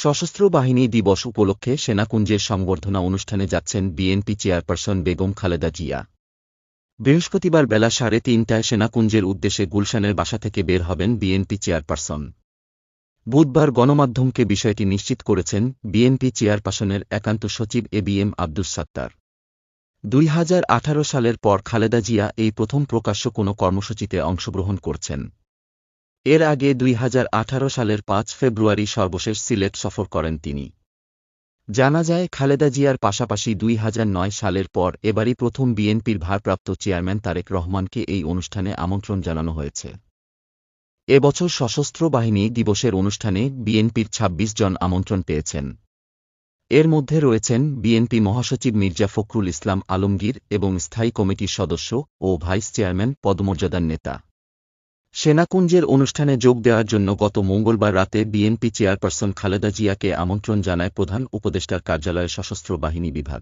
সশস্ত্র বাহিনী দিবস উপলক্ষে সেনাকুঞ্জের সংবর্ধনা অনুষ্ঠানে যাচ্ছেন বিএনপি চেয়ারপারসন বেগম খালেদা জিয়া। বৃহস্পতিবার বেলা 3:30টায় সেনাকুঞ্জের উদ্দেশ্যে গুলশানের বাসা থেকে বের হবেন বিএনপি চেয়ারপারসন। বুধবার গণমাধ্যমকে বিষয়টি নিশ্চিত করেছেন বিএনপি চেয়ারপারসনের একান্ত সচিব এবিএম আব্দুস সাত্তার। 2018 সালের পর খালেদা জিয়া এই প্রথম প্রকাশ্য কোনো কর্মসূচিতে অংশগ্রহণ করছেন। এর আগে 2018 সালের 5 ফেব্রুয়ারি সর্বশেষ সিলেট সফর করেন তিনি। জানা যায়, খালেদা জিয়ার পাশাপাশি 2009 সালের পর এবারই প্রথম বিএনপির ভারপ্রাপ্ত চেয়ারম্যান তারেক রহমানকে এই অনুষ্ঠানে আমন্ত্রণ জানানো হয়েছে। এবছর সশস্ত্র বাহিনী দিবসের অনুষ্ঠানে বিএনপির 26 জন আমন্ত্রণ পেয়েছেন। এর মধ্যে রয়েছেন বিএনপি মহাসচিব মির্জা ফখরুল ইসলাম আলমগীর এবং স্থায়ী কমিটির সদস্য ও ভাইস চেয়ারম্যান পদমর্যাদার নেতা। সেনাকুঞ্জের অনুষ্ঠানে যোগ দেওয়ার জন্য গত মঙ্গলবার রাতে বিএনপি চেয়ারপারসন খালেদা জিয়াকে আমন্ত্রণ জানায় প্রধান উপদেষ্টার কার্যালয়ের সশস্ত্র বাহিনী বিভাগ।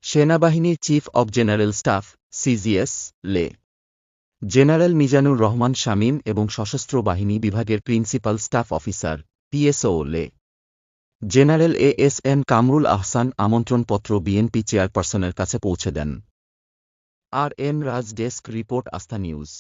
সেনাবাহিনীর chief of general staff CGS লে জেনারেল মিজানুর রহমান শামীম এবং সশস্ত্র বাহিনী বিভাগের প্রিন্সিপাল স্টাফ অফিসার পিএসও লে জেনারেল এএসএম কামরুল আহসান আমন্ত্রণপত্র বিএনপি চেয়ারপারসনের কাছে পৌঁছে দেন। আর এম রাজ, ডেস্ক রিপোর্ট, আস্থা নিউজ।